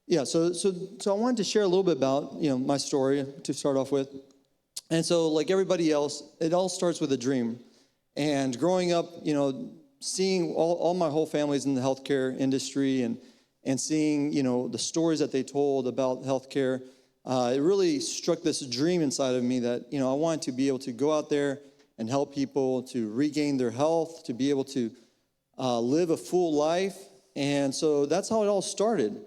Yeah, so I wanted to share a little bit about, my story to start off with. And so, like everybody else, it all starts with a dream. And growing up, seeing all my whole family's in the healthcare industry and seeing, the stories that they told about healthcare, it really struck this dream inside of me that, I wanted to be able to go out there and help people to regain their health, to be able to live a full life. And so that's how it all started.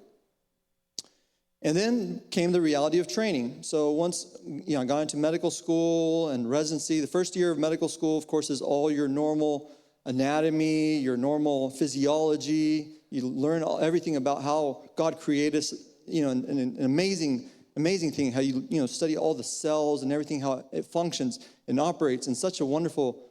And then came the reality of training. So once, I got into medical school and residency, the first year of medical school, of course, is all your normal anatomy, your normal physiology. You learn everything about how God created us, an amazing thing, how you study all the cells and everything, how it functions and operates in such a wonderful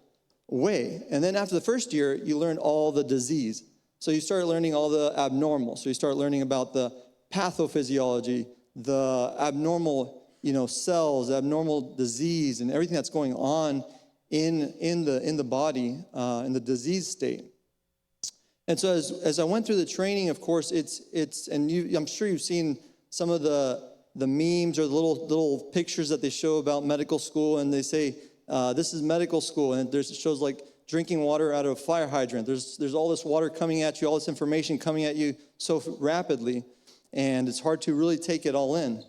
way. And then after the first year, you learn all the disease. So you start learning all the abnormal. So you start learning about the pathophysiology, the abnormal, cells, abnormal disease, and everything that's going on in the body, in the disease state. And so as I went through the training, of course, I'm sure you've seen some of the memes or the little pictures that they show about medical school, and they say, this is medical school, and it shows like drinking water out of a fire hydrant. There's all this water coming at you, all this information coming at you so rapidly, and it's hard to really take it all in.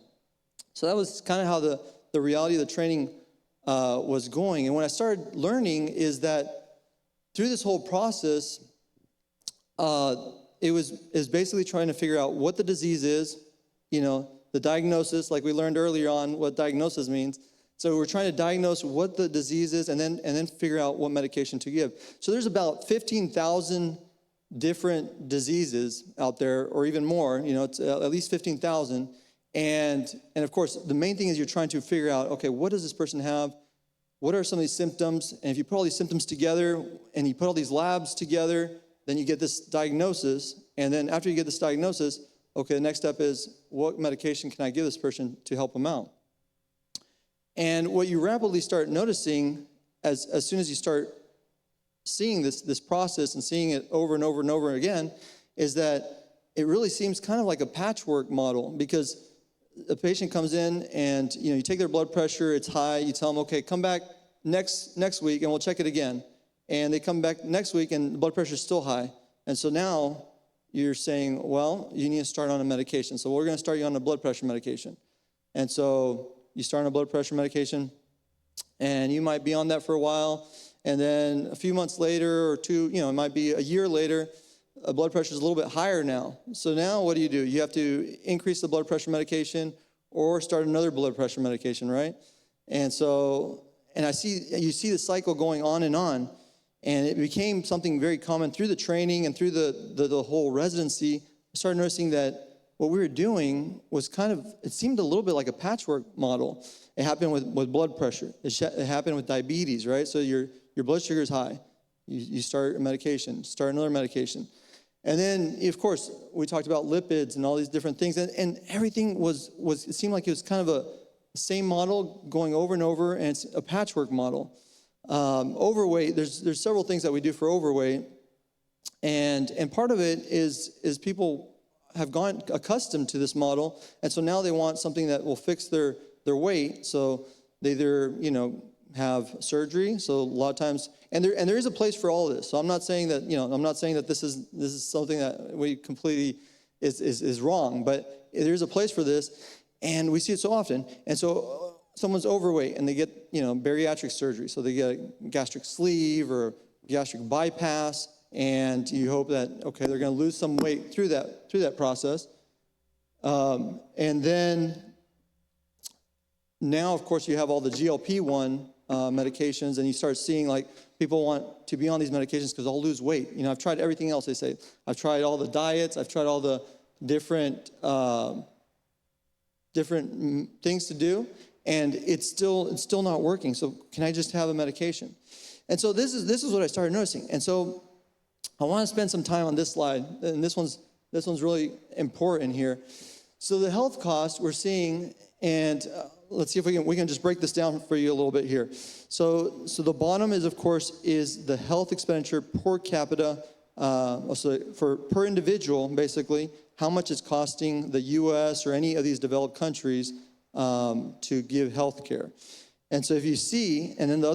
So that was kind of how the reality of the training was going. And when I started learning is that through this whole process, it was basically trying to figure out what the disease is, the diagnosis, like we learned earlier on what diagnosis means. So we're trying to diagnose what the disease is and then figure out what medication to give. So there's about 15,000 different diseases out there, or even more, it's at least 15,000. And of course, the main thing is you're trying to figure out, okay, what does this person have? What are some of these symptoms? And if you put all these symptoms together and you put all these labs together, then you get this diagnosis. And then after you get this diagnosis, okay, the next step is what medication can I give this person to help them out? And what you rapidly start noticing as soon as you start seeing this process and seeing it over and over and over again is that it really seems kind of like a patchwork model, because a patient comes in and you take their blood pressure, it's high, you tell them, okay, come back next week and we'll check it again. And they come back next week and the blood pressure is still high. And so now you're saying, well, you need to start on a medication. So we're going to start you on a blood pressure medication. And so you start on a blood pressure medication and you might be on that for a while. And then a few months later or two, it might be a year later, blood pressure is a little bit higher now. So now what do? You have to increase the blood pressure medication or start another blood pressure medication, right? And you see the cycle going on. And it became something very common through the training and through the whole residency. I started noticing that what we were doing was it seemed a little bit like a patchwork model. It happened with blood pressure. It happened with diabetes, right? So your blood sugar is high. You start a medication, start another medication. And then, of course, we talked about lipids and all these different things. And everything it seemed like it was kind of a same model going over and over, and it's a patchwork model. Overweight, there's several things that we do for overweight. And part of it is people have gone accustomed to this model, and so now they want something that will fix their weight. So they either, have surgery. So a lot of times, and there is a place for all of this. So I'm not saying that this is something that we completely is wrong, but there's a place for this, and we see it so often. And so someone's overweight and they get, bariatric surgery. So they get a gastric sleeve or gastric bypass, and you hope that, okay, they're going to lose some weight through that process. And then now, of course, you have all the GLP-1 medications, and you start seeing like people want to be on these medications because they'll lose weight. I've tried everything else, they say. I've tried all the diets. I've tried all the different things to do, and it's still not working. So can I just have a medication? And so this is what I started noticing. And so I want to spend some time on this slide, and this one's really important here. So the health cost we're seeing, and let's see if we can just break this down for you a little bit here. So the bottom is, of course, is the health expenditure per capita so for per individual, basically, how much it's costing the U.S. or any of these developed countries to give health care. And so if you see, and then the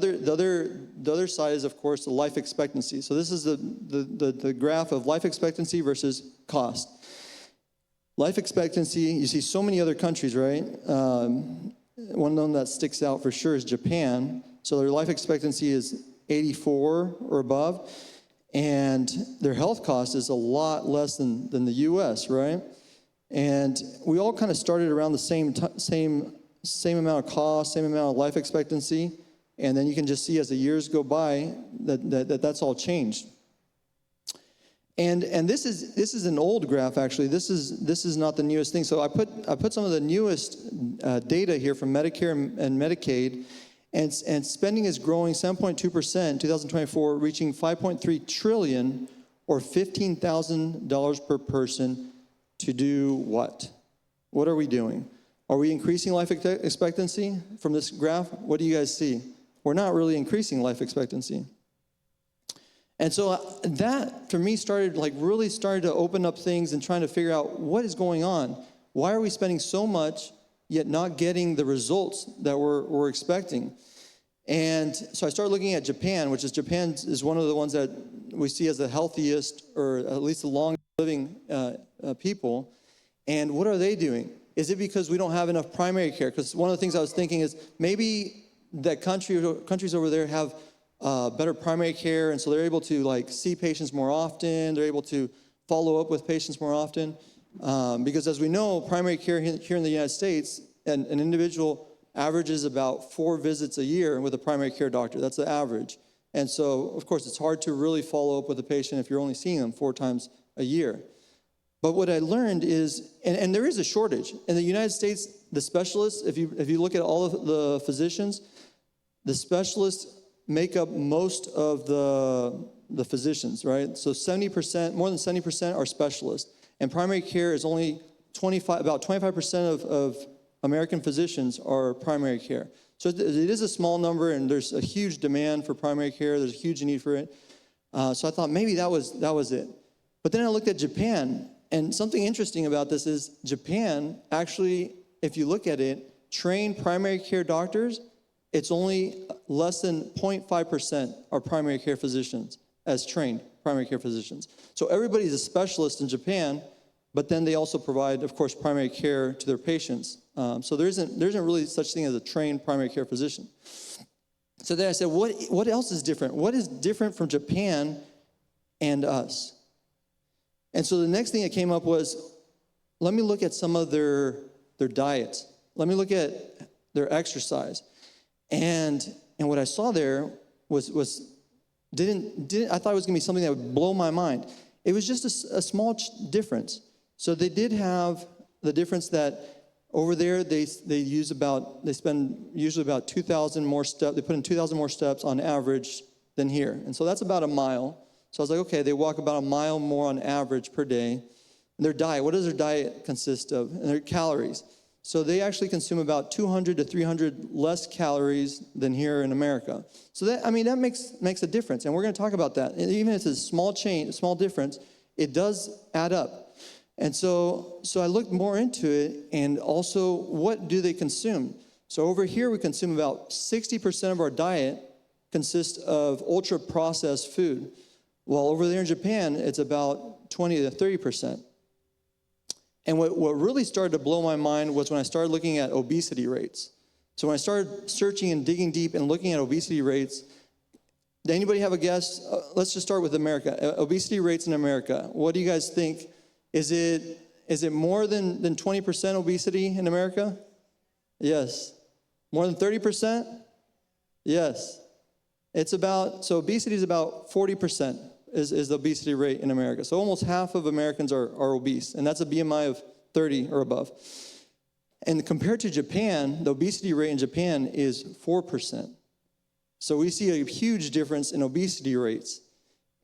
other side is, of course, the life expectancy. So this is the graph of life expectancy versus cost. Life expectancy, you see so many other countries, right? One of them that sticks out for sure is Japan. So their life expectancy is 84 or above, and their health cost is a lot less than the U.S., right? And we all kind of started around the same amount of cost, same amount of life expectancy, and then you can just see as the years go by that's all changed. And this is an old graph actually. This is not the newest thing. So I put some of the newest data here from Medicare and Medicaid, and spending is growing 7.2% in 2024, reaching $5.3 trillion or $15,000 per person to do what? What are we doing? Are we increasing life expectancy from this graph? What do you guys see? We're not really increasing life expectancy. And so that, for me, really started to open up things and trying to figure out what is going on. Why are we spending so much, yet not getting the results that we're expecting? And so I started looking at Japan, Japan is one of the ones that we see as the healthiest, or at least the longest living people. And what are they doing? Is it because we don't have enough primary care? Because one of the things I was thinking is maybe that countries over there have better primary care, and so they're able to see patients more often. They're able to follow up with patients more often. Because as we know, primary care here in the United States, an individual averages about 4 visits a year with a primary care doctor. That's the average. And so, of course, it's hard to really follow up with a patient if you're only seeing them 4 times a year. But what I learned is, and there is a shortage. In the United States, the specialists, if you look at all of the physicians, the specialists make up most of the physicians, right? So 70%, more than 70% are specialists. And primary care is only about 25% of American physicians are primary care. So it is a small number, and there's a huge demand for primary care. There's a huge need for it. So I thought maybe that was it. But then I looked at Japan, and something interesting about this is Japan actually, if you look at it, trained primary care doctors, it's only less than 0.5% are primary care physicians as trained primary care physicians. So everybody's a specialist in Japan, but then they also provide, of course, primary care to their patients. So there isn't really such thing as a trained primary care physician. So then I said, what else is different? What is different from Japan and us? And so the next thing that came up was, let me look at some of their diets. Let me look at their exercise. And what I saw there was I thought it was going to be something that would blow my mind. It was just a small difference. So they did have the difference that over there they spend usually about 2,000 more steps. They put in 2,000 more steps on average than here, and so that's about a mile. So I was like, okay, they walk about a mile more on average per day. And their diet, what does their diet consist of? And their calories. So they actually consume about 200 to 300 less calories than here in America. So that makes a difference, and we're going to talk about that. And even if it's a small difference, it does add up. And so I looked more into it, and also what do they consume? So over here we consume about 60% of our diet consists of ultra-processed food, while over there in Japan it's about 20 to 30%. And what really started to blow my mind was when I started looking at obesity rates. So when I started searching and digging deep and looking at obesity rates, does anybody have a guess? Let's just start with America. Obesity rates in America. What do you guys think? Is it more than 20% obesity in America? Yes. More than 30%? Yes. So obesity is about 40%. Is the obesity rate in America. So almost half of Americans are obese, and that's a BMI of 30 or above. And compared to Japan, the obesity rate in Japan is 4%. So we see a huge difference in obesity rates.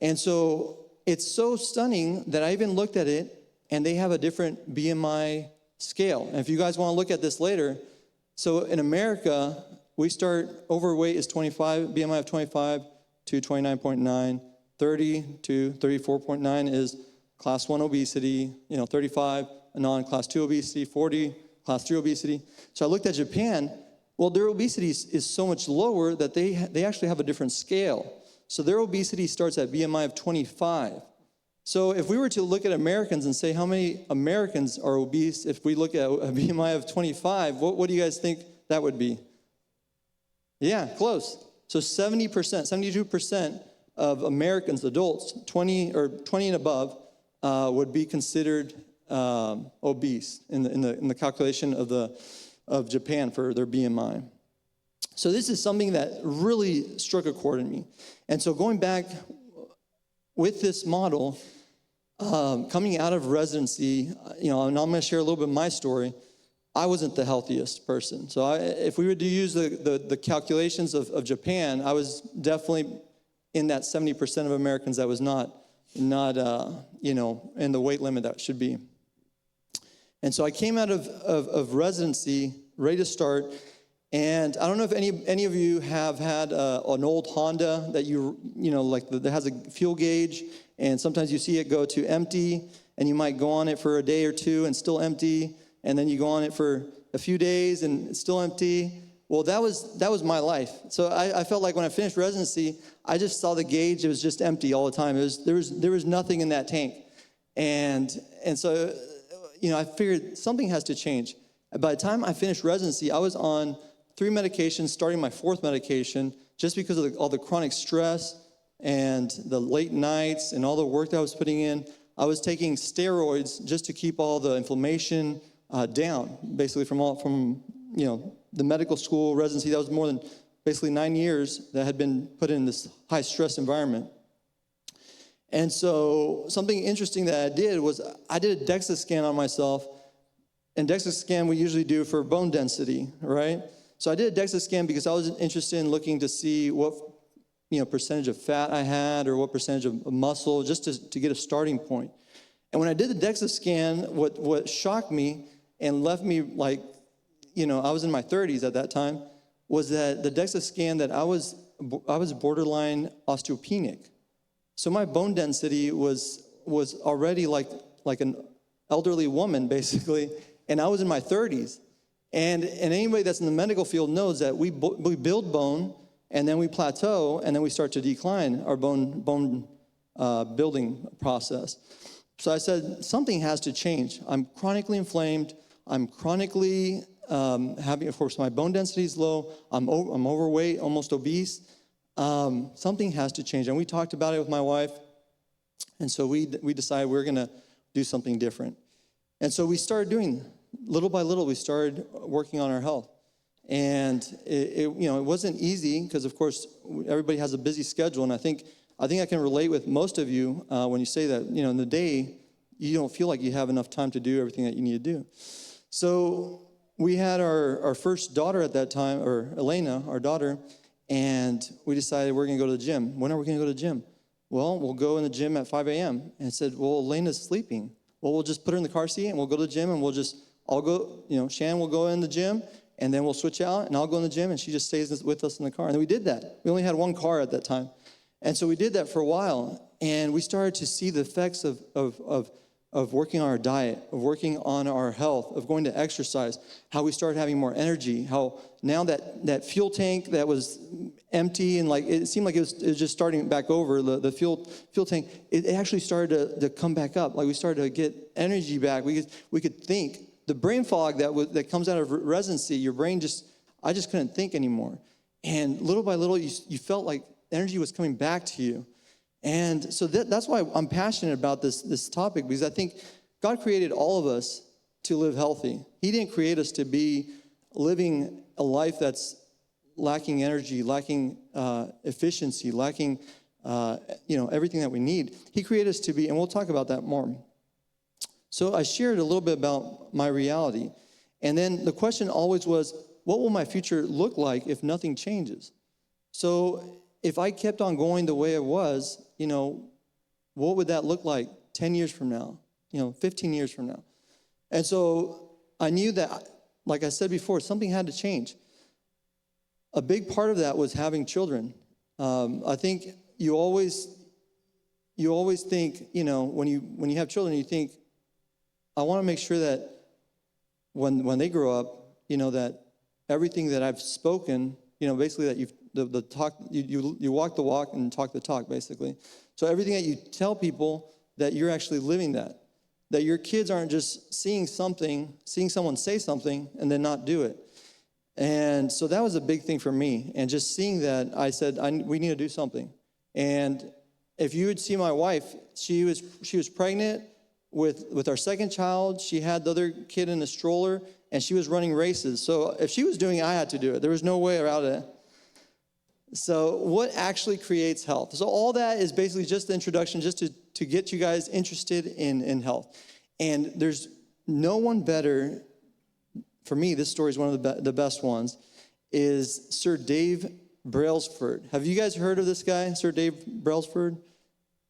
And so it's so stunning that I even looked at it, and they have a different BMI scale. And if you guys want to look at this later, so in America, we start overweight is 25, BMI of 25 to 29.9. 30 to 34.9 is class 1 obesity, 35, non-class 2 obesity, 40, class 3 obesity. So I looked at Japan. Well, their obesity is so much lower that they actually have a different scale. So their obesity starts at BMI of 25. So if we were to look at Americans and say how many Americans are obese, if we look at a BMI of 25, what do you guys think that would be? Yeah, close. So 70%, 72% of Americans, adults, 20 and above, would be considered obese in the calculation of Japan for their BMI. So this is something that really struck a chord in me. And so going back with this model, coming out of residency, and I'm going to share a little bit of my story. I wasn't the healthiest person. So if we were to use the calculations of Japan, I was definitely in that 70% of Americans that was not in the weight limit that should be. And so I came out of residency, ready to start. And I don't know if any of you have had an old Honda that that has a fuel gauge, and sometimes you see it go to empty, and you might go on it for a day or two and still empty, and then you go on it for a few days and it's still empty. Well, that was my life. So I felt like when I finished residency, I just saw the gauge; it was just empty all the time. There was nothing in that tank, and so I figured something has to change. By the time I finished residency, I was on 3 medications, starting my 4th medication, just because of all the chronic stress and the late nights and all the work that I was putting in. I was taking steroids just to keep all the inflammation down, basically from the medical school residency. That was more than basically 9 years that had been put in this high stress environment. And so something interesting that I did was I did a DEXA scan on myself. And DEXA scan we usually do for bone density, right? So I did a DEXA scan because I was interested in looking to see what percentage of fat I had or what percentage of muscle, just to get a starting point. And when I did the DEXA scan, what shocked me and left me like, I was in my 30s at that time, was that the DEXA scan that I was borderline osteopenic. So my bone density was already like an elderly woman, basically, and I was in my 30s. And anybody that's in the medical field knows that we build bone, and then we plateau, and then we start to decline our bone building process. So I said, something has to change. I'm chronically inflamed. I'm chronically having, of course, my bone density is low. I'm overweight, almost obese. Something has to change. And we talked about it with my wife. And so we decided we're going to do something different. And so we started doing, little by little, we started working on our health. And it wasn't easy because, of course, everybody has a busy schedule. And I think I can relate with most of you when you say that, in the day, you don't feel like you have enough time to do everything that you need to do. So we had our first daughter at that time, or Elena, our daughter, and we decided we're going to go to the gym. When are we going to go to the gym? Well, we'll go in the gym at 5 a.m. And I said, well, Elena's sleeping. Well, we'll just put her in the car seat and we'll go to the gym and I'll go, Shan will go in the gym and then we'll switch out and I'll go in the gym and she just stays with us in the car. And we did that. We only had one car at that time. And so we did that for a while and we started to see the effects of working on our diet, of working on our health, of going to exercise, how we started having more energy, how now that fuel tank that was empty and it seemed like it was just starting back over, the fuel tank, it actually started to come back up. Like we started to get energy back. We could think. The brain fog that comes out of residency, your brain I just couldn't think anymore. And little by little, you felt like energy was coming back to you. And so that's why I'm passionate about this topic, because I think God created all of us to live healthy. He didn't create us to be living a life that's lacking energy, lacking efficiency, lacking everything that we need. He created us to be, and we'll talk about that more. So I shared a little bit about my reality. And then the question always was, what will my future look like if nothing changes? So if I kept on going the way it was, what would that look like 10 years from now, 15 years from now? And so I knew that, like I said before, something had to change. A big part of that was having children. I think you always, you always think, when you have children, you think, I want to make sure that when they grow up, that everything that I've spoken, basically that you walk the walk and talk the talk, basically. So everything that you tell people, that you're actually living that your kids aren't just seeing someone say something and then not do it. And so that was a big thing for me. And just seeing that, I said, we need to do something. And if you would see my wife, she was pregnant with our second child. She had the other kid in a stroller, and she was running races. So if she was doing it, I had to do it. There was no way around it. So what actually creates health? So all that is basically just the introduction, just to get you guys interested in health. And there's no one better, for me, this story is one of the best ones, is Sir Dave Brailsford. Have you guys heard of this guy, Sir Dave Brailsford?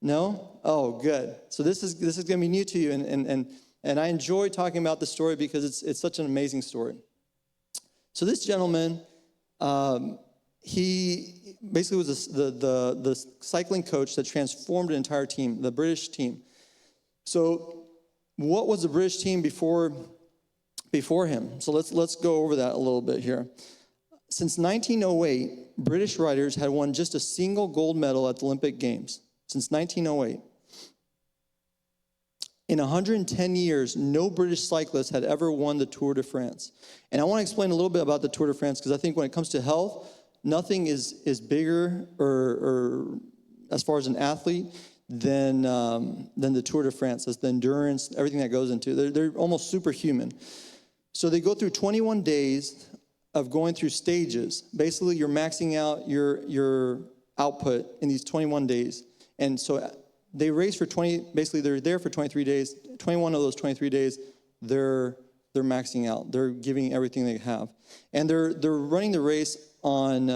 No? Oh, good. So this is going to be new to you, and I enjoy talking about the story because it's such an amazing story. So this gentleman, he basically was the cycling coach that transformed an entire team, the British team. So what was the British team before him? So let's go over that a little bit here. Since 1908, British riders had won just a single gold medal at the Olympic Games. Since 1908. In 110 years, no British cyclist had ever won the Tour de France. And I want to explain a little bit about the Tour de France, because I think when it comes to health, nothing is bigger or as far as an athlete than the Tour de France, as the endurance, everything that goes into it. They're almost superhuman. So they go through 21 days of going through stages. Basically, you're maxing out your output in these 21 days. And so they race for basically they're there for 23 days. 21 of those 23 days, they're maxing out. They're giving everything they have. And they're running the race on,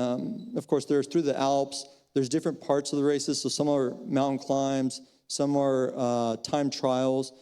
of course, they're through the Alps. There's different parts of the races. So some are mountain climbs, some are time trials.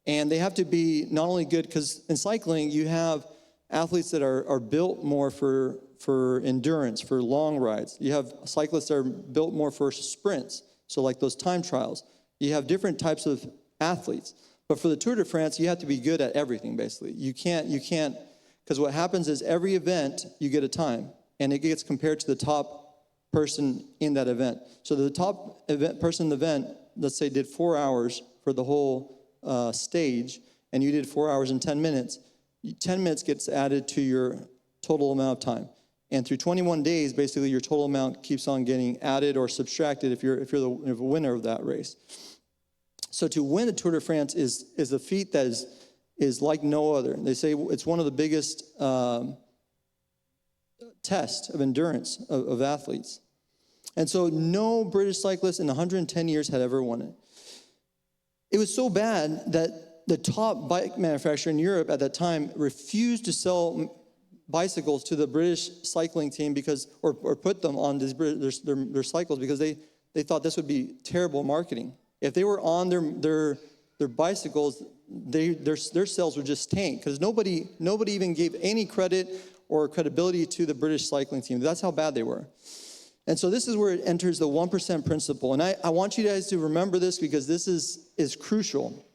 And they have to be not only good, because in cycling, you have athletes that are built more for endurance, for long rides. You have cyclists that are built more for sprints. So like those time trials, you have different types of athletes. But for the Tour de France, you have to be good at everything, basically. You can't, because what happens is every event, you get a time, and it gets compared to the top person in that event. So the top person in the event, let's say, did 4 hours for the whole stage, and you did 4 hours and 10 minutes. 10 minutes gets added to your total amount of time. And through 21 days, basically, your total amount keeps on getting added or subtracted if you're the winner of that race. So to win the Tour de France is a feat that is like no other. They say it's one of the biggest tests of endurance of athletes. And so no British cyclist in 110 years had ever won it. It was so bad that the top bike manufacturer in Europe at that time refused to sell bicycles to the British cycling team or put them on their cycles, because they thought this would be terrible marketing. If they were on their bicycles, their sales would just tank, because nobody even gave any credit or credibility to the British cycling team. That's how bad they were. And so this is where it enters the 1% principle. And I want you guys to remember this, because this is crucial.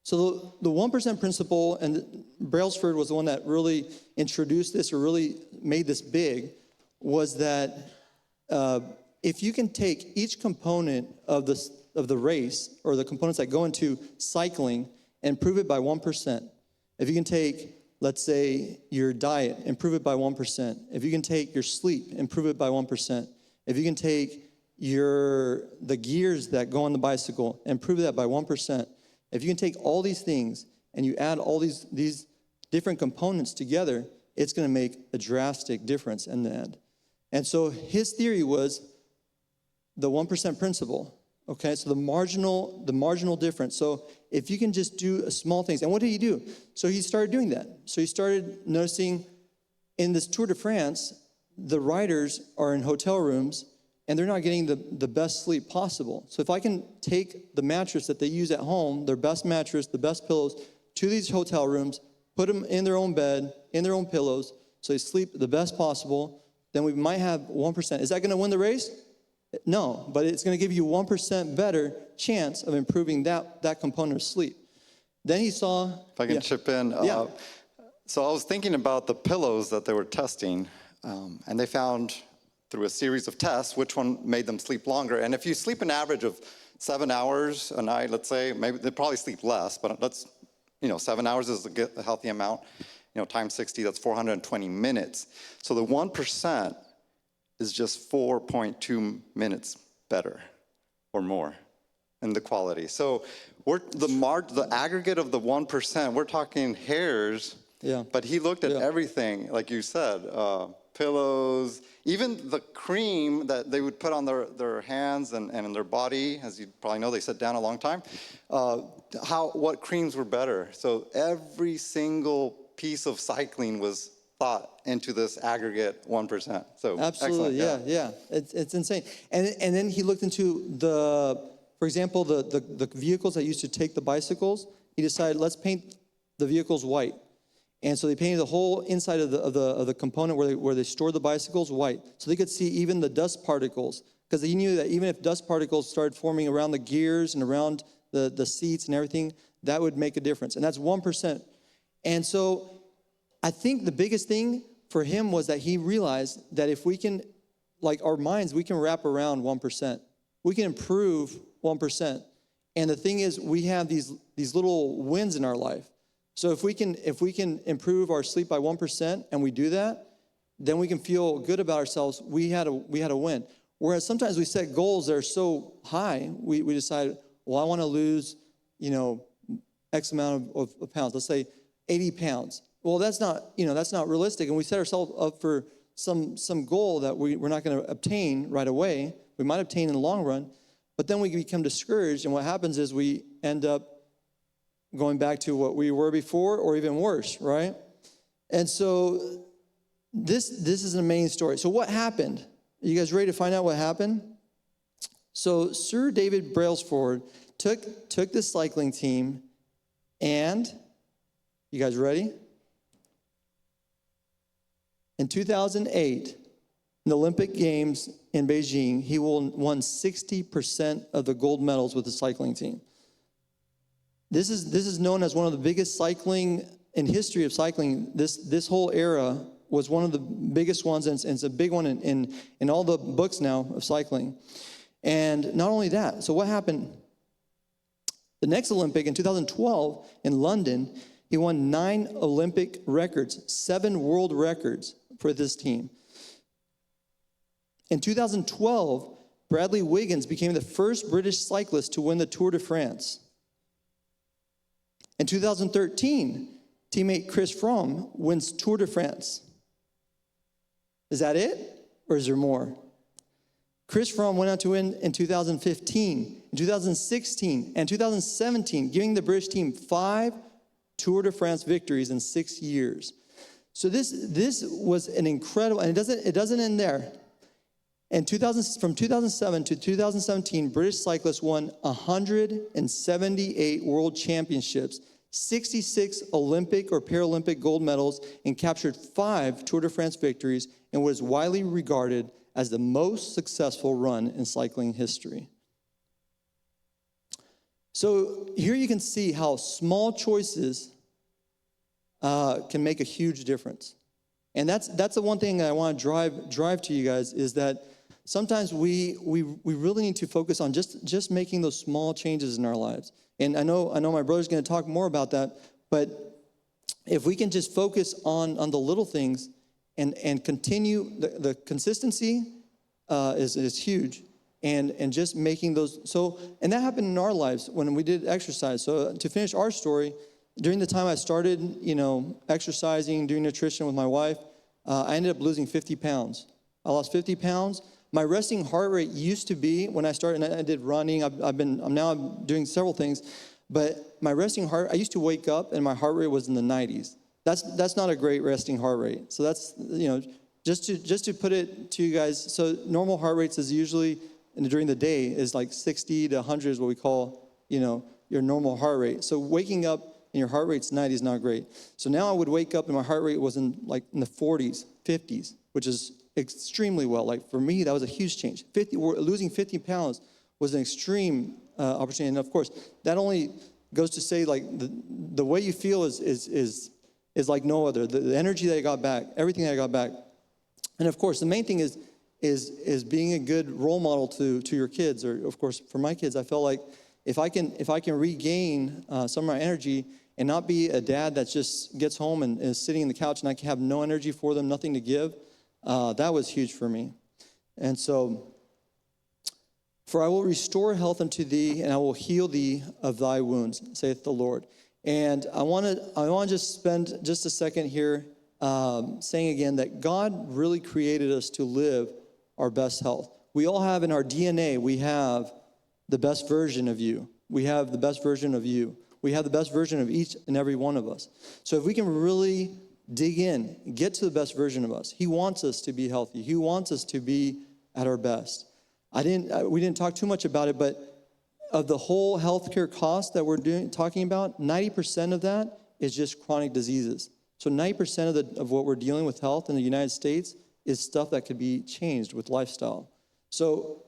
So the 1% principle, and Brailsford was the one that really introduced this or really made this big, was that if you can take each component of the race, or the components that go into cycling, and improve it by 1%. If you can take, let's say, your diet, improve it by 1%. If you can take your sleep, improve it by 1%. If you can take the gears that go on the bicycle, improve that by 1%. If you can take all these things and you add all these different components together, it's going to make a drastic difference in the end. And so his theory was the 1% principle. Okay, so the marginal difference. So if you can just do small things. And what did he do? So he started doing that. So he started noticing in this Tour de France, the riders are in hotel rooms, and they're not getting the best sleep possible. So if I can take the mattress that they use at home, their best mattress, the best pillows, to these hotel rooms, put them in their own bed, in their own pillows, so they sleep the best possible, then we might have 1%. Is that going to win the race? No, but it's going to give you 1% better chance of improving that component of sleep. Then he saw... If I can chip in. So I was thinking about the pillows that they were testing, and they found through a series of tests which one made them sleep longer. And if you sleep an average of 7 hours a night, let's say, maybe they probably sleep less, but let's, 7 hours is a healthy amount. Times 60, that's 420 minutes. So the 1% is just 4.2 minutes better or more in the quality. So the aggregate of the 1%, we're talking hairs, but he looked at everything, like you said, pillows, even the cream that they would put on their hands and in their body. As you probably know, they sit down a long time. What creams were better. So every single piece of cycling was thought into this aggregate 1%. So absolutely, yeah. It's insane. And then he looked into for example, the vehicles that used to take the bicycles. He decided, let's paint the vehicles white. And so they painted the whole inside of the component where they stored the bicycles white, so they could see even the dust particles, because he knew that even if dust particles started forming around the gears and around the seats and everything, that would make a difference. And that's 1%. And so I think the biggest thing for him was that he realized that if we can, like our minds, we can wrap around 1%. We can improve 1%. And the thing is, we have these little wins in our life. So if we can improve our sleep by 1% and we do that, then we can feel good about ourselves. We had a win. Whereas sometimes we set goals that are so high, we decide, well, I want to lose, X amount of pounds. Let's say 80 pounds. Well, that's not realistic. And we set ourselves up for some goal that we're not going to obtain right away. We might obtain in the long run, but then we become discouraged. And what happens is we end up going back to what we were before, or even worse, right? And so this is an amazing story. So what happened? Are you guys ready to find out what happened? So Sir David Brailsford took this cycling team, and you guys ready? In 2008, in the Olympic Games in Beijing, he won 60% of the gold medals with the cycling team. This is known as one of the biggest cycling in history of cycling. This whole era was one of the biggest ones, and it's a big one in all the books now of cycling. And not only that, so what happened? The next Olympic in 2012 in London, he won 9 Olympic records, 7 world records for this team. In 2012, Bradley Wiggins became the first British cyclist to win the Tour de France. In 2013, teammate Chris Froome wins Tour de France. Is that it? Or is there more? Chris Froome went on to win in 2015, in 2016, and 2017, giving the British team 5 Tour de France victories in 6 years. So this was an incredible, and it doesn't end there. From 2007 to 2017, British cyclists won 178 world championships, 66 Olympic or Paralympic gold medals, and captured 5 Tour de France victories, and was widely regarded as the most successful run in cycling history. So here you can see how small choices can make a huge difference. And that's the one thing I want to drive to you guys, is that sometimes we really need to focus on just making those small changes in our lives. And I know my brother's going to talk more about that, but if we can just focus on the little things and continue, the consistency is huge, and just making those. So, and that happened in our lives when we did exercise. So to finish our story, during the time I started, exercising, doing nutrition with my wife, I ended up losing 50 pounds. I lost 50 pounds. My resting heart rate used to be, when I started, and I did running, I'm now doing several things, but my resting heart, I used to wake up and my heart rate was in the 90s. That's not a great resting heart rate. So that's, just to put it to you guys, so normal heart rates is usually, during the day, is like 60 to 100 is what we call, your normal heart rate. So waking up and your heart rate's 90 is not great. So now I would wake up and my heart rate was in the 40s, 50s, which is extremely well. Like for me, that was a huge change. Losing 50 pounds was an extreme opportunity. And of course, that only goes to say like the way you feel is like no other. The energy that I got back, everything that I got back. And of course, the main thing is being a good role model to your kids. Or of course, for my kids, I felt like if I can regain some of my energy and not be a dad that just gets home and is sitting in the couch and I can have no energy for them, nothing to give, that was huge for me. And so, for I will restore health unto thee, and I will heal thee of thy wounds, saith the Lord. And I want to just spend just a second here saying again that God really created us to live our best health. We all have in our DNA, we have the best version of you. We have the best version of you. We have the best version of each and every one of us. So if we can really dig in, get to the best version of us, He wants us to be healthy. He wants us to be at our best. We didn't talk too much about it, but of the whole healthcare cost that we're talking about, 90% of that is just chronic diseases. So 90% of what we're dealing with health in the United States is stuff that could be changed with lifestyle. So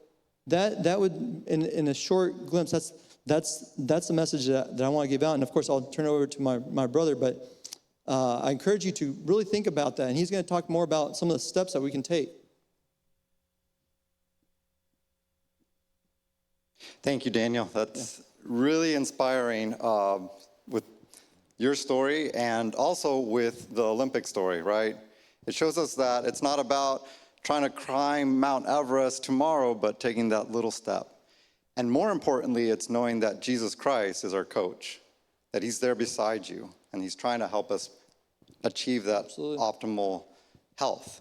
that would, in a short glimpse, that's the message that I want to give out. And of course, I'll turn it over to my brother, but I encourage you to really think about that. And he's going to talk more about some of the steps that we can take. Thank you, Daniel. That's really inspiring with your story and also with the Olympic story, right? It shows us that it's not about trying to climb Mount Everest tomorrow, but taking that little step. And more importantly, it's knowing that Jesus Christ is our coach, that He's there beside you, and He's trying to help us achieve that optimal health.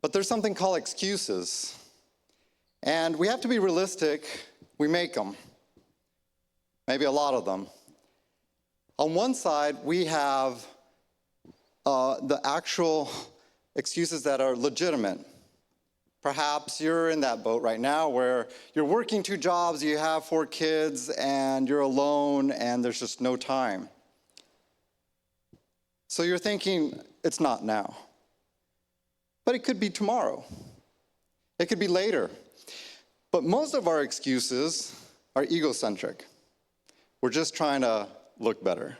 But there's something called excuses. And we have to be realistic. We make them. Maybe a lot of them. On one side, we have the actual excuses that are legitimate. Perhaps you're in that boat right now where you're working 2 jobs, you have 4 kids, and you're alone, and there's just no time. So you're thinking, it's not now. But it could be tomorrow. It could be later. But most of our excuses are egocentric. We're just trying to look better.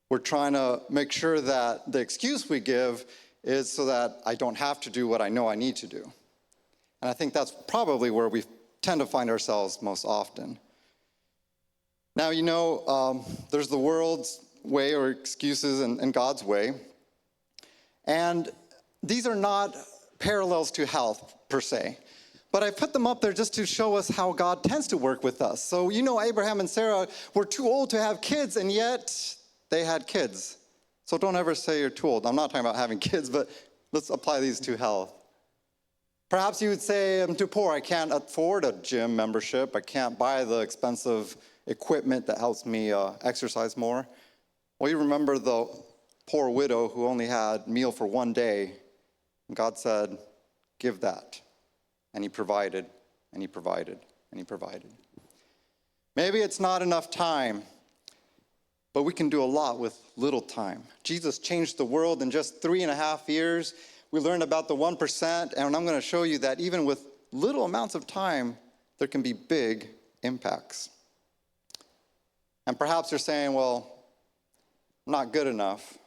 We're trying to make sure that the excuse we give is so that I don't have to do what I know I need to do. And I think that's probably where we tend to find ourselves most often. Now, there's the world's way or excuses and God's way. And these are not parallels to health per se. But I put them up there just to show us how God tends to work with us. So Abraham and Sarah were too old to have kids, and yet they had kids. So don't ever say you're too old. I'm not talking about having kids, but let's apply these to health. Perhaps you would say, I'm too poor. I can't afford a gym membership. I can't buy the expensive equipment that helps me exercise more. Well, you remember the poor widow who only had meal for 1 day. And God said, give that. And He provided, and He provided, and He provided. Maybe it's not enough time, but we can do a lot with little time. Jesus changed the world in just 3.5 years. We learned about the 1%, and I'm going to show you that even with little amounts of time, there can be big impacts. And perhaps you're saying, well, I'm not good enough.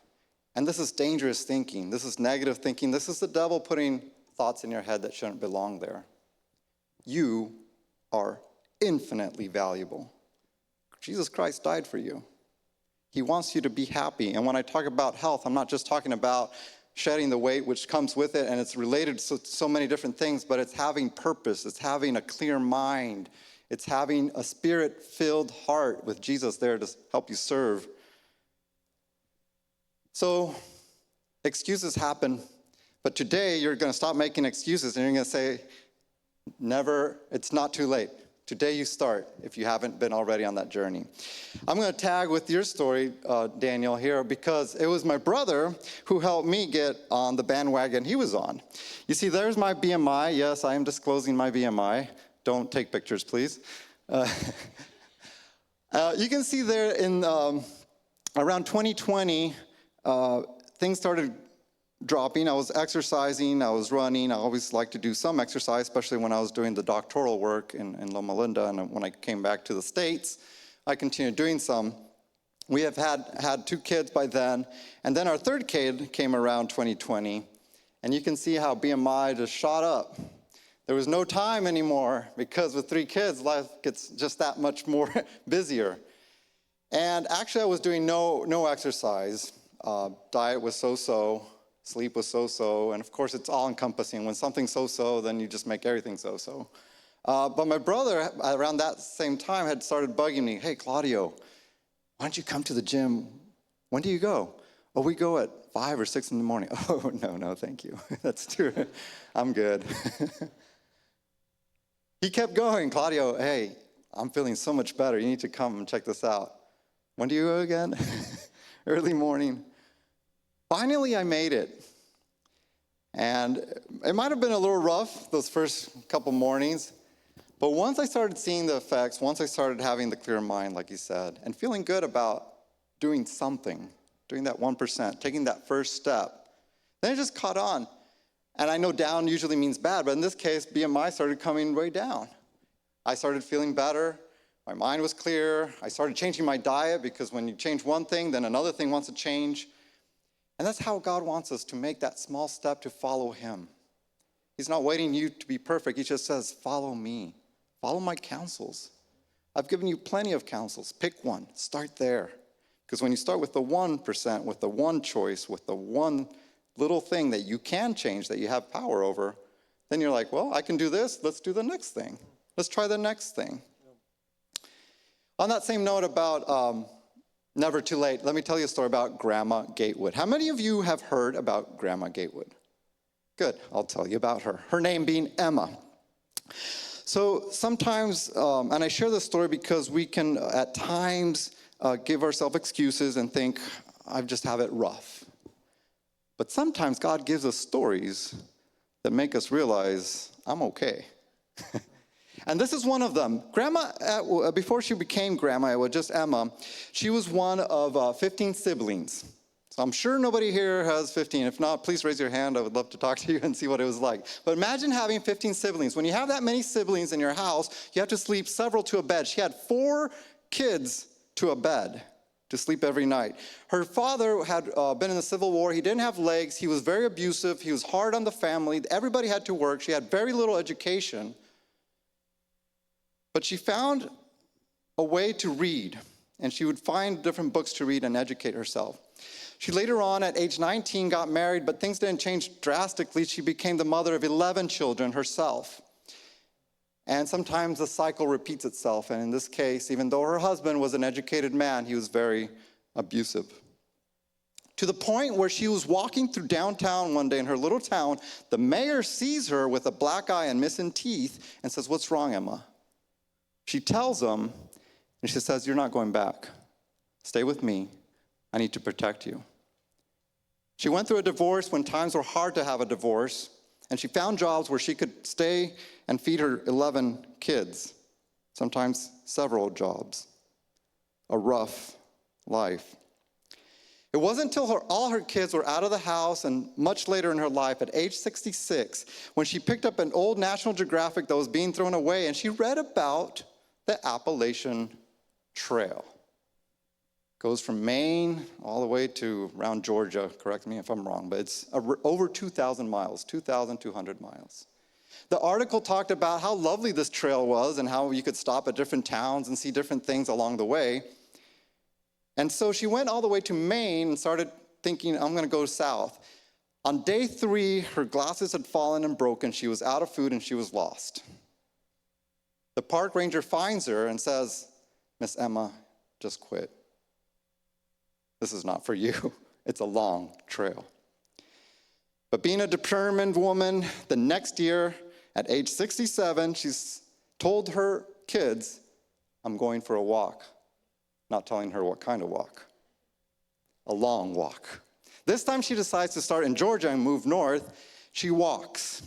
And this is dangerous thinking. This is negative thinking. This is the devil putting thoughts in your head that shouldn't belong there. You are infinitely valuable. Jesus Christ died for you. He wants you to be happy. And when I talk about health, I'm not just talking about shedding the weight, which comes with it, and it's related to so many different things, but it's having purpose. It's having a clear mind. It's having a spirit-filled heart with Jesus there to help you serve. So excuses happen. But today, you're going to stop making excuses, and you're going to say, never, it's not too late. Today you start, if you haven't been already on that journey. I'm going to tag with your story, Daniel, here, because it was my brother who helped me get on the bandwagon he was on. You see, there's my BMI. Yes, I am disclosing my BMI. Don't take pictures, please. You can see there in around 2020, things started dropping. I was exercising, I was running. I always like to do some exercise, especially when I was doing the doctoral work in Loma Linda. And when I came back to the States, I continued doing some. We have had 2 kids by then. And then our 3rd kid came around 2020. And you can see how BMI just shot up. There was no time anymore because with 3 kids, life gets just that much more busier. And actually, I was doing no exercise. Diet was so-so. Sleep was so-so. And of course, it's all-encompassing. When something's so-so, then you just make everything so-so. But my brother, around that same time, had started bugging me. Hey, Claudio, why don't you come to the gym? When do you go? Oh, we go at 5 or 6 in the morning. Oh, no, thank you. That's true. I'm good. He kept going. Claudio, hey, I'm feeling so much better. You need to come and check this out. When do you go again? Early morning. Finally, I made it. And it might have been a little rough those first couple mornings. But once I started seeing the effects, once I started having the clear mind, like you said, and feeling good about doing something, doing that 1%, taking that first step, then it just caught on. And I know down usually means bad, but in this case, BMI started coming way down. I started feeling better. My mind was clear. I started changing my diet because when you change one thing, then another thing wants to change. And that's how God wants us to make that small step to follow him. He's not waiting you to be perfect. He just says, follow me. Follow my counsels. I've given you plenty of counsels. Pick one. Start there. Because when you start with the 1%, with the one choice, with the one little thing that you can change, that you have power over, then you're like, well, I can do this. Let's do the next thing. Let's try the next thing. On that same note about never too late, let me tell you a story about Grandma Gatewood. How many of you have heard about Grandma Gatewood? Good, I'll tell you about her. Her name being Emma. So sometimes, and I share this story because we can at times give ourselves excuses and think, I just have it rough. But sometimes God gives us stories that make us realize, I'm okay. And this is one of them. Grandma, before she became Grandma, just Emma, she was one of 15 siblings. So I'm sure nobody here has 15. If not, please raise your hand. I would love to talk to you and see what it was like. But imagine having 15 siblings. When you have that many siblings in your house, you have to sleep several to a bed. She had 4 kids to a bed to sleep every night. Her father had been in the Civil War. He didn't have legs. He was very abusive. He was hard on the family. Everybody had to work. She had very little education. But she found a way to read, and she would find different books to read and educate herself. She later on, at age 19, got married, but things didn't change drastically. She became the mother of 11 children herself. And sometimes the cycle repeats itself. And in this case, even though her husband was an educated man, he was very abusive. To the point where she was walking through downtown one day in her little town, the mayor sees her with a black eye and missing teeth and says, "What's wrong, Emma?" She tells him, and she says, "You're not going back. Stay with me. I need to protect you." She went through a divorce when times were hard to have a divorce, and she found jobs where she could stay and feed her 11 kids, sometimes several jobs. A rough life. It wasn't until all her kids were out of the house and much later in her life, at age 66, when she picked up an old National Geographic that was being thrown away, and she read about the Appalachian Trail. Goes from Maine all the way to around Georgia, correct me if I'm wrong, but it's over 2,000 miles, 2,200 miles. The article talked about how lovely this trail was and how you could stop at different towns and see different things along the way. And so she went all the way to Maine and started thinking, I'm going to go south. On day 3, her glasses had fallen and broken. She was out of food and she was lost. The park ranger finds her and says, "Miss Emma, just quit. This is not for you. It's a long trail." But being a determined woman, the next year, at age 67, she's told her kids, "I'm going for a walk." Not telling her what kind of walk. A long walk. This time she decides to start in Georgia and move north. She walks.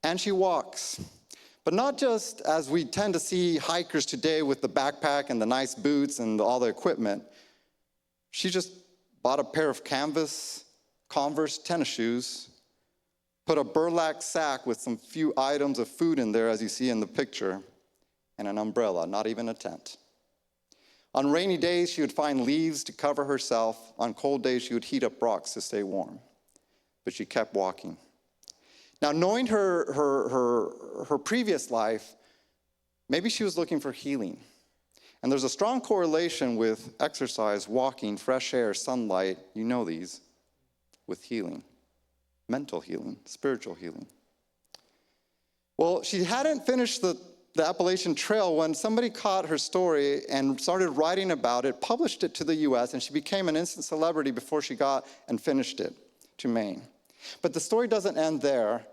And she walks. But not just as we tend to see hikers today with the backpack and the nice boots and all the equipment. She just bought a pair of canvas Converse tennis shoes, put a burlap sack with some few items of food in there, as you see in the picture, and an umbrella, not even a tent. On rainy days, she would find leaves to cover herself. On cold days, she would heat up rocks to stay warm. But she kept walking. Now, knowing her previous life, maybe she was looking for healing. And there's a strong correlation with exercise, walking, fresh air, sunlight, you know these, with healing. Mental healing, spiritual healing. Well, she hadn't finished the Appalachian Trail when somebody caught her story and started writing about it, published it to the US, and she became an instant celebrity before she got and finished it to Maine. But the story doesn't end there.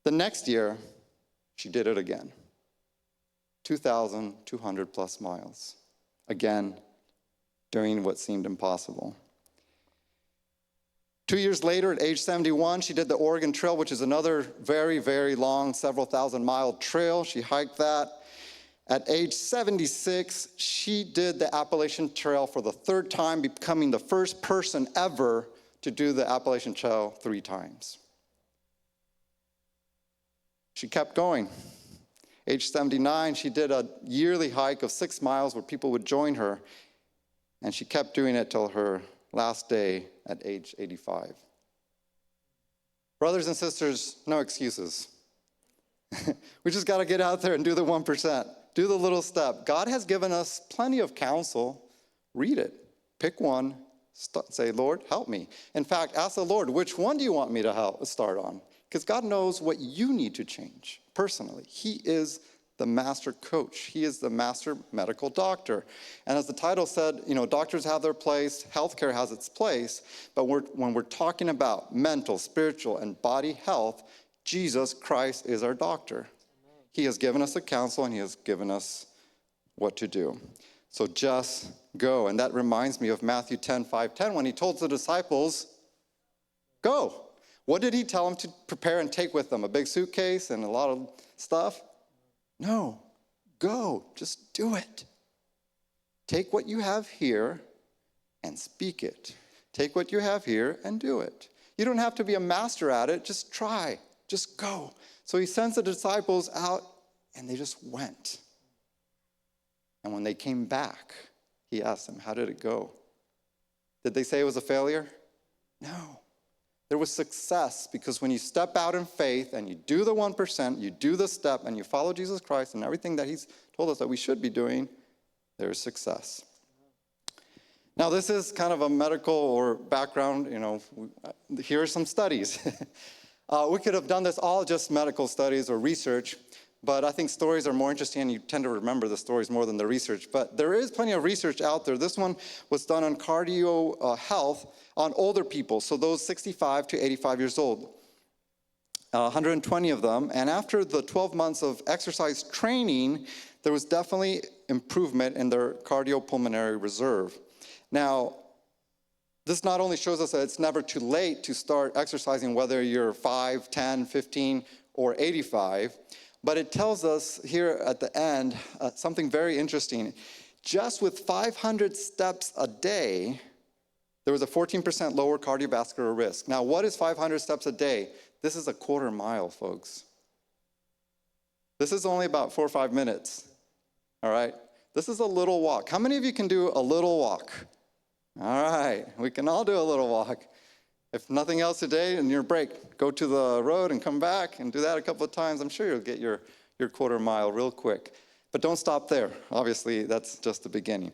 The next year, she did it again. 2,200 plus miles. Again, doing what seemed impossible. 2 years later, at age 71, she did the Oregon Trail, which is another very, very long, several thousand-mile trail. She hiked that. At age 76, she did the Appalachian Trail for the third time, becoming the first person ever to do the Appalachian Trail 3 times. She kept going. Age 79, she did a yearly hike of 6 miles where people would join her, and she kept doing it till her last day at age 85. Brothers and sisters, no excuses. We just got to get out there and do the 1%. Do the little step. God has given us plenty of counsel. Read it. Pick one. Say, Lord, help me. In fact, ask the Lord, which one do you want me to start on? Because God knows what you need to change personally. He is the master coach. He is the master medical doctor. And as the title said, doctors have their place, healthcare has its place, but when we're talking about mental, spiritual, and body health, Jesus Christ is our doctor. He has given us a counsel, and he has given us what to do. So just go. And that reminds me of Matthew 10:5-10, when he told the disciples, go. What did he tell them to prepare and take with them? A big suitcase and a lot of stuff? No, go, just do it. Take what you have here and speak it. Take what you have here and do it. You don't have to be a master at it, just try, just go. So he sends the disciples out, and they just went. And when they came back, he asked them, how did it go? Did they say it was a failure? No. There was success, because when you step out in faith and you do the 1%, you do the step, and you follow Jesus Christ and everything that he's told us that we should be doing, there's success. Now, this is kind of a medical or background, here are some studies. We could have done this all just medical studies or research, but I think stories are more interesting, and you tend to remember the stories more than the research. But there is plenty of research out there. This one was done on cardio health on older people, so those 65 to 85 years old. 120 of them. And after the 12 months of exercise training, there was definitely improvement in their cardiopulmonary reserve. Now, this not only shows us that it's never too late to start exercising, whether you're 5, 10, 15, or 85, but it tells us here at the end something very interesting. Just with 500 steps a day, there was a 14% lower cardiovascular risk. Now, what is 500 steps a day? This is a quarter mile, folks. This is only about 4 or 5 minutes, all right? This is a little walk. How many of you can do a little walk? All right, we can all do a little walk. If nothing else today, in your break, go to the road and come back and do that a couple of times. I'm sure you'll get your quarter mile real quick. But don't stop there. Obviously, that's just the beginning.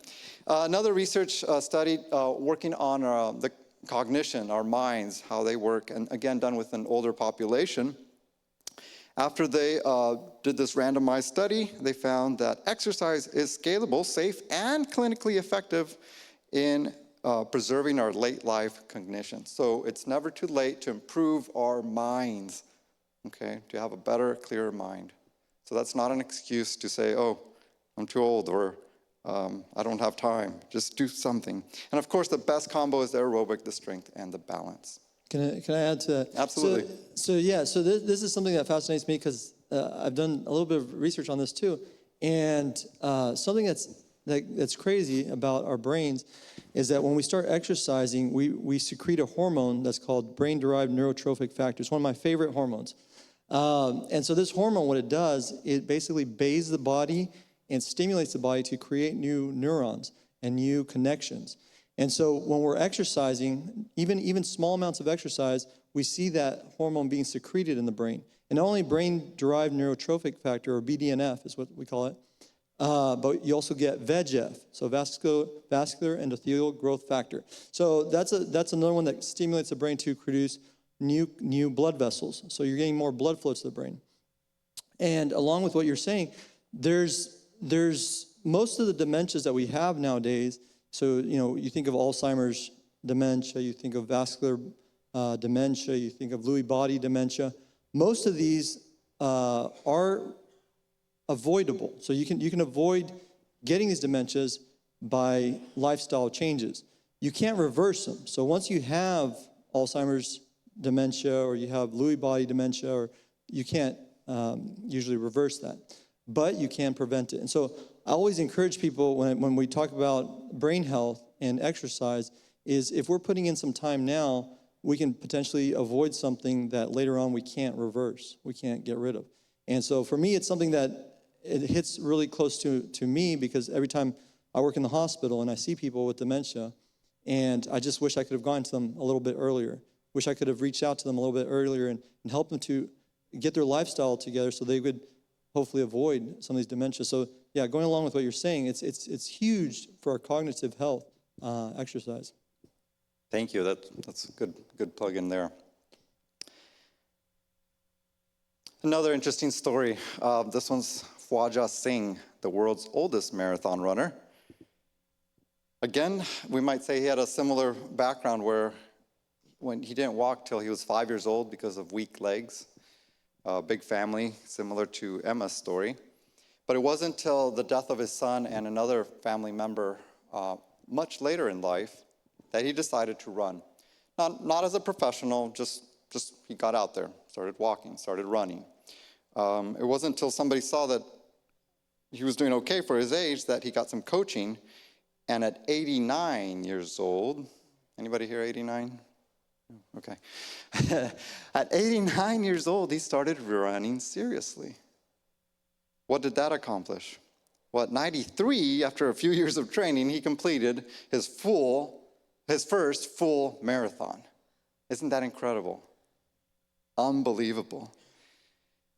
Another research study working on the cognition, our minds, how they work, and again, done with an older population. After they did this randomized study, they found that exercise is scalable, safe, and clinically effective in preserving our late life cognition. So it's never too late to improve our minds, okay, to have a better, clearer mind. So that's not an excuse to say, oh, I'm too old, or I don't have time. Just do something. And of course, the best combo is the aerobic, the strength, and the balance. Can I add to that? Absolutely. So this is something that fascinates me, because I've done a little bit of research on this too. And something that's that's crazy about our brains is that when we start exercising, we secrete a hormone that's called brain-derived neurotrophic factor. It's one of my favorite hormones. And so this hormone, what it does, it basically bathes the body and stimulates the body to create new neurons and new connections. And so when we're exercising, even small amounts of exercise, we see that hormone being secreted in the brain. And not only brain-derived neurotrophic factor, or BDNF is what we call it, but you also get VEGF, so vascular endothelial growth factor. So that's another one that stimulates the brain to produce new blood vessels. So you're getting more blood flow to the brain. And along with what you're saying, there's most of the dementias that we have nowadays. So, you think of Alzheimer's dementia, you think of vascular dementia, you think of Lewy body dementia. Most of these are avoidable. So you can avoid getting these dementias by lifestyle changes. You can't reverse them. So once you have Alzheimer's dementia or you have Lewy body dementia, or you can't usually reverse that, but you can prevent it. And so I always encourage people when we talk about brain health and exercise is if we're putting in some time now, we can potentially avoid something that later on we can't reverse, we can't get rid of. And so for me, it's something that it hits really close to me, because every time I work in the hospital and I see people with dementia, and I just wish I could have gone to them a little bit earlier. Wish I could have reached out to them a little bit earlier and helped them to get their lifestyle together so they could hopefully avoid some of these dementias. So yeah, going along with what you're saying, it's huge for our cognitive health, exercise. Thank you. That's a good plug in there. Another interesting story. This one's Claudio Japas, the world's oldest marathon runner. Again, we might say he had a similar background where when he didn't walk till he was 5 years old because of weak legs. Big family, similar to Emma's story. But it wasn't until the death of his son and another family member much later in life that he decided to run. Not as a professional, just he got out there, started walking, started running. It wasn't until somebody saw that he was doing okay for his age that he got some coaching. And at 89 years old, anybody here 89? Okay. At 89 years old, he started running seriously. What did that accomplish? Well, at 93, after a few years of training, he completed his first full marathon. Isn't that incredible? Unbelievable.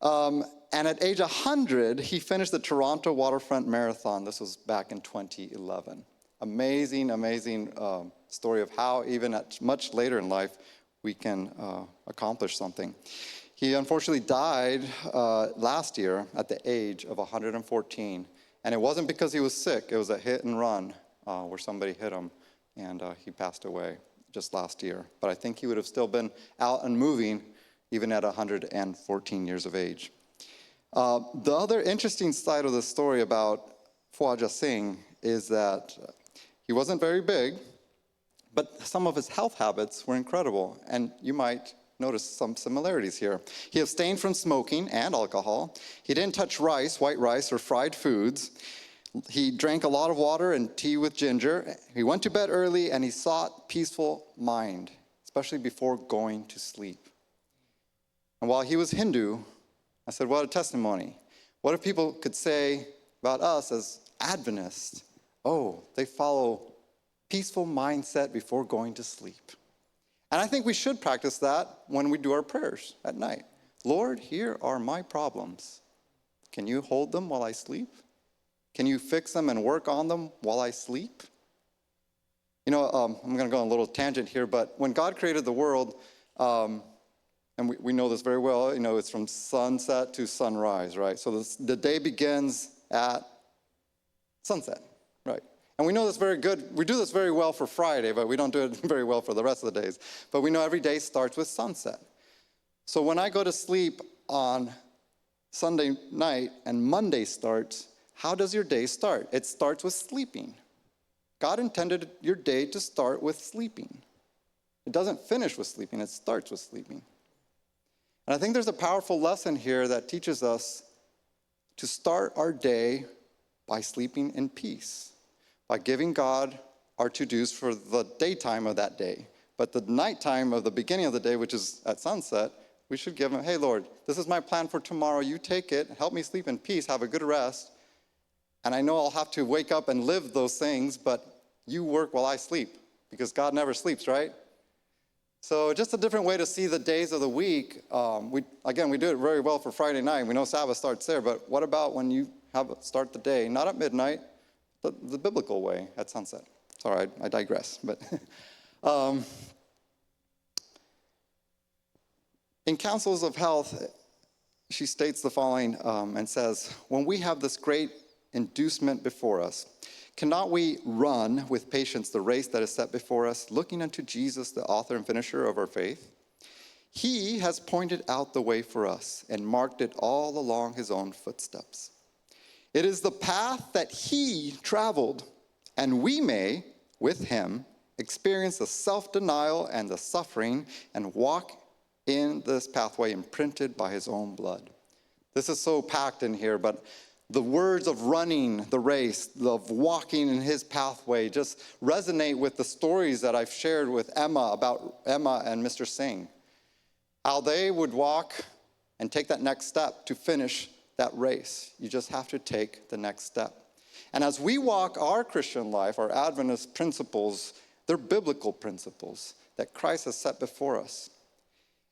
And at age 100, he finished the Toronto Waterfront Marathon. This was back in 2011. Amazing, amazing story of how even at much later in life we can accomplish something. He unfortunately died last year at the age of 114. And it wasn't because he was sick. It was a hit and run where somebody hit him, and he passed away just last year. But I think he would have still been out and moving even at 114 years of age. The other interesting side of the story about Claudio Japas is that he wasn't very big, but some of his health habits were incredible, and you might notice some similarities here. He abstained from smoking and alcohol. He didn't touch rice, white rice, or fried foods. He drank a lot of water and tea with ginger. He went to bed early, and he sought peaceful mind, especially before going to sleep. And while he was Hindu, I said, what a testimony. What if people could say about us as Adventists, oh, they follow peaceful mindset before going to sleep. And I think we should practice that when we do our prayers at night. Lord, here are my problems. Can you hold them while I sleep? Can you fix them and work on them while I sleep? I'm going to go on a little tangent here, but when God created the world, and we know this very well, it's from sunset to sunrise, right? So the day begins at sunset, right? And we know this very good. We do this very well for Friday, but we don't do it very well for the rest of the days. But we know every day starts with sunset. So when I go to sleep on Sunday night and Monday starts, how does your day start? It starts with sleeping. God intended your day to start with sleeping. It doesn't finish with sleeping. It starts with sleeping. And I think there's a powerful lesson here that teaches us to start our day by sleeping in peace. by giving God our to-dos for the daytime of that day. But the nighttime of the beginning of the day, which is at sunset, we should give him, hey, Lord, this is my plan for tomorrow. You take it. Help me sleep in peace. Have a good rest. And I know I'll have to wake up and live those things, but you work while I sleep, because God never sleeps, right? So just a different way to see the days of the week. We do it very well for Friday night. We know Sabbath starts there, but what about when you start the day, not at midnight, but the biblical way, at sunset? Sorry, I digress. But in Counsels of Health, she states the following and says, when we have this great inducement before us, cannot we run with patience the race that is set before us, looking unto Jesus, the author and finisher of our faith? He has pointed out the way for us and marked it all along his own footsteps. It is the path that he traveled, and we may, with him, experience the self-denial and the suffering and walk in this pathway imprinted by his own blood. This is so packed in here, but the words of running the race, of walking in his pathway, just resonate with the stories that I've shared with Emma about Emma and Mr. Singh. How they would walk and take that next step to finish that race. You just have to take the next step. And as we walk our Christian life, our Adventist principles, they're biblical principles that Christ has set before us.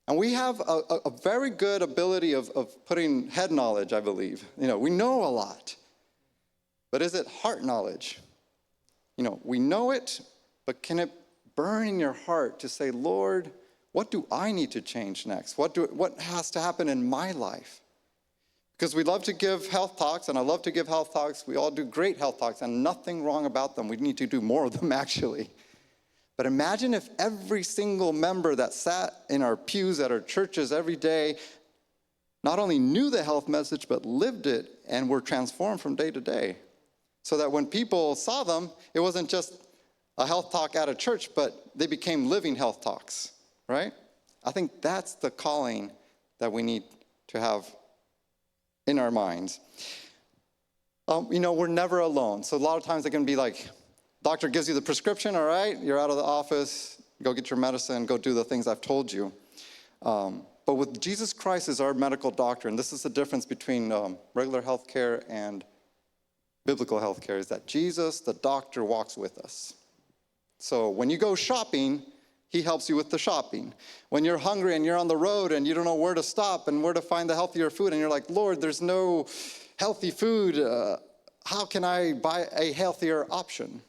And we have a very good ability of putting head knowledge, I believe. We know a lot. But is it heart knowledge? We know it, but can it burn in your heart to say, Lord, what do I need to change next? What has to happen in my life? Because we love to give health talks, and I love to give health talks. We all do great health talks, and nothing wrong about them. We need to do more of them, actually. But imagine if every single member that sat in our pews at our churches every day not only knew the health message, but lived it and were transformed from day to day. So that when people saw them, it wasn't just a health talk at a church, but they became living health talks, right? I think that's the calling that we need to have in our minds. We're never alone. So a lot of times it can be like, doctor gives you the prescription, all right, you're out of the office, go get your medicine, go do the things I've told you. But with Jesus Christ as our medical doctor, and this is the difference between regular health care and biblical health care, is that Jesus, the doctor, walks with us. So when you go shopping, he helps you with the shopping. When you're hungry and you're on the road and you don't know where to stop and where to find the healthier food, and you're like, Lord, there's no healthy food, how can I buy a healthier option?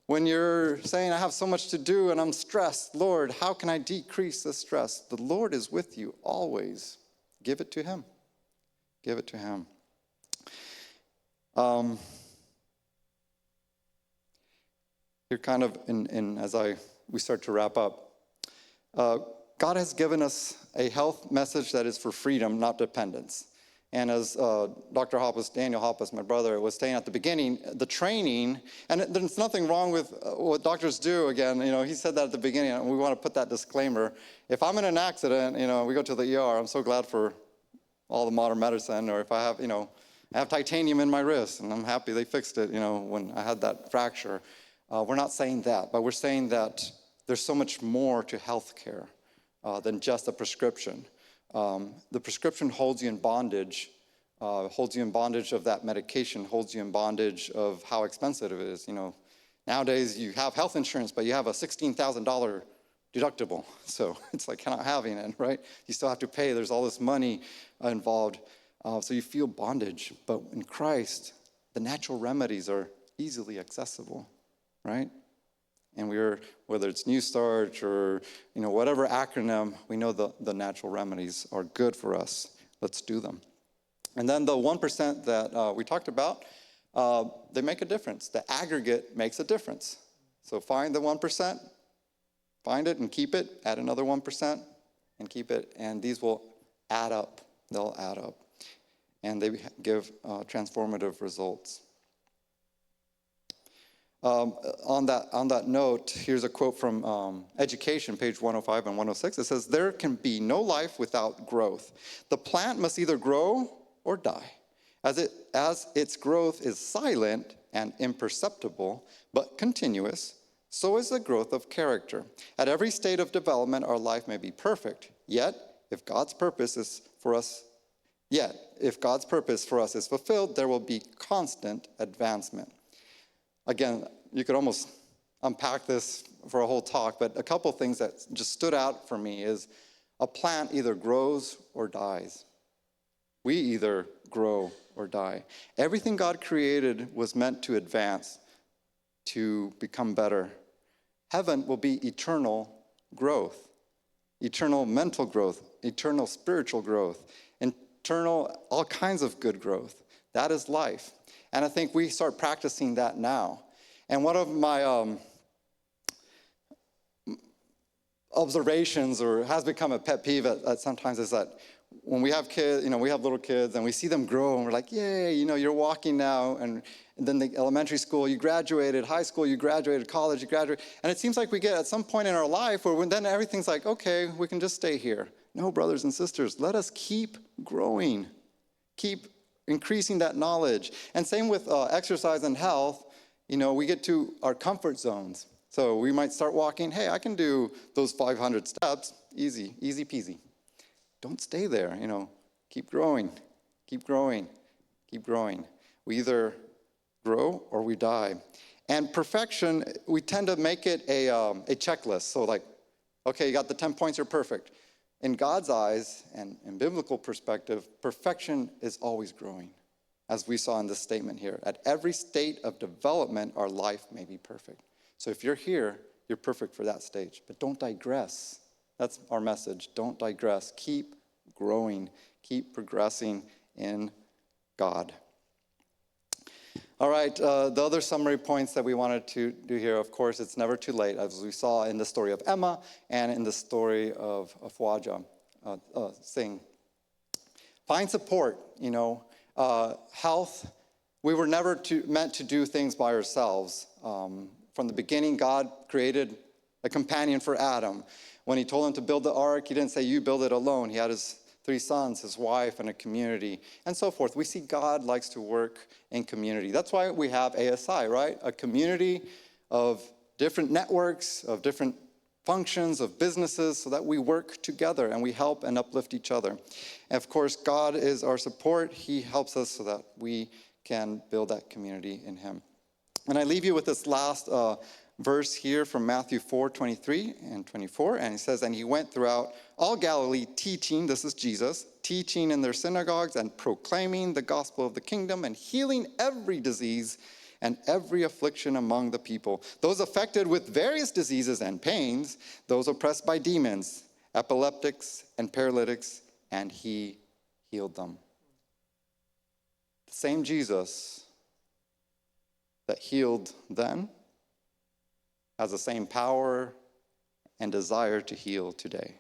When you're saying, I have so much to do and I'm stressed, Lord, how can I decrease the stress? The Lord is with you always. Give it to him. Give it to him. Here kind of, as we start to wrap up, God has given us a health message that is for freedom, not dependence. And as Dr. Japas, Daniel Japas, my brother, was saying at the beginning, the training, and there's nothing wrong with what doctors do. Again, he said that at the beginning, and we want to put that disclaimer. If I'm in an accident, we go to the ER, I'm so glad for all the modern medicine. Or if I have, I have titanium in my wrist, and I'm happy they fixed it, when I had that fracture. We're not saying that, but we're saying that there's so much more to health care than just a prescription. The prescription holds you in bondage, of that medication, holds you in bondage of how expensive it is. Nowadays you have health insurance, but you have a $16,000 deductible. So it's like not having it, right? You still have to pay. There's all this money involved. So you feel bondage. But in Christ, the natural remedies are easily accessible, right? And whether it's New Start or, whatever acronym, we know the natural remedies are good for us. Let's do them. And then the 1% that we talked about, they make a difference. The aggregate makes a difference. So find the 1%, find it and keep it, add another 1% and keep it, and these will add up. They'll add up. And they give transformative results. On that note, here's a quote from Education, page 105 and 106. It says, there can be no life without growth. The plant must either grow or die. As its growth is silent, and imperceptible, but continuous, so is the growth of character. At every state of development, our life may be perfect, yet if God's purpose for us is fulfilled, there will be constant advancement. Again, you could almost unpack this for a whole talk, but a couple things that just stood out for me is a plant either grows or dies. We either grow or die. Everything God created was meant to advance, to become better. Heaven will be eternal growth, eternal mental growth, eternal spiritual growth, eternal all kinds of good growth. That is life. And I think we start practicing that now. And one of my observations, or has become a pet peeve at sometimes, is that when we have kids, we have little kids, and we see them grow, and we're like, yay, you're walking now, and then the elementary school, you graduated, high school, you graduated, college, you graduated, and it seems like we get at some point in our life where then everything's like, okay, we can just stay here. No, brothers and sisters, let us keep growing, keep increasing that knowledge. And same with exercise and health, we get to our comfort zones. So we might start walking, hey, I can do those 500 steps, easy peasy. Don't stay there, keep growing, keep growing, keep growing. We either grow or we die. And perfection, we tend to make it a checklist. So like, okay, you got the 10 points, you're perfect. In God's eyes and in biblical perspective, perfection is always growing, as we saw in this statement here. At every state of development, our life may be perfect. So if you're here, you're perfect for that stage. But don't digress. That's our message. Don't digress. Keep growing. Keep progressing in God. All right, the other summary points that we wanted to do here, of course, it's never too late, as we saw in the story of Emma and in the story of Fwaja Singh. Find support, health. We were never meant to do things by ourselves. From the beginning, God created a companion for Adam. When he told him to build the ark, he didn't say, you build it alone. He had his 3 sons, his wife, and a community, and so forth. We see God likes to work in community. That's why we have ASI, right? A community of different networks, of different functions, of businesses, so that we work together and we help and uplift each other. And of course, God is our support. He helps us so that we can build that community in him. And I leave you with this last verse here from Matthew 4:23 and 24. And it says, and he went throughout all Galilee teaching, this is Jesus, teaching in their synagogues and proclaiming the gospel of the kingdom and healing every disease and every affliction among the people. Those affected with various diseases and pains, those oppressed by demons, epileptics and paralytics, and he healed them. The same Jesus that healed then has the same power and desire to heal today.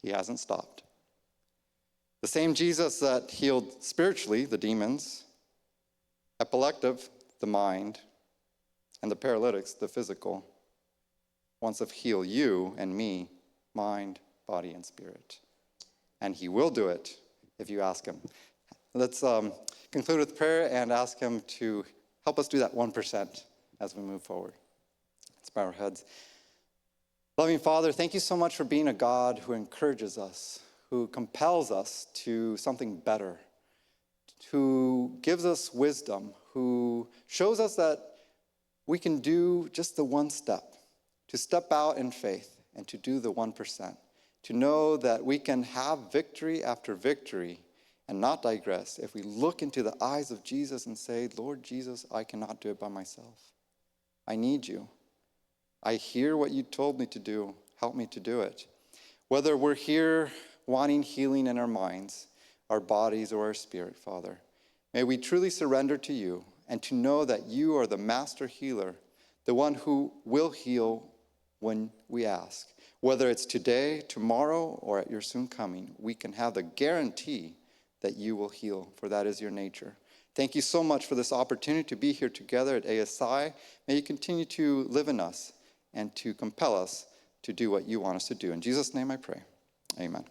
He hasn't stopped. The same Jesus that healed spiritually the demons, epileptic, the mind, and the paralytics, the physical, wants to heal you and me, mind, body, and spirit. And he will do it if you ask him. Let's conclude with prayer and ask him to help us do that 1% as we move forward. Let's bow our heads. Loving Father, thank you so much for being a God who encourages us, who compels us to something better, who gives us wisdom, who shows us that we can do just the one step, to step out in faith and to do the 1%, to know that we can have victory after victory and not digress if we look into the eyes of Jesus and say, Lord Jesus, I cannot do it by myself. I need you. I hear what you told me to do. Help me to do it. Whether we're here wanting healing in our minds, our bodies, or our spirit, Father, may we truly surrender to you and to know that you are the master healer, the one who will heal when we ask. Whether it's today, tomorrow, or at your soon coming, we can have the guarantee that you will heal, for that is your nature. Thank you so much for this opportunity to be here together at ASI. May you continue to live in us and to compel us to do what you want us to do. In Jesus' name I pray. Amen.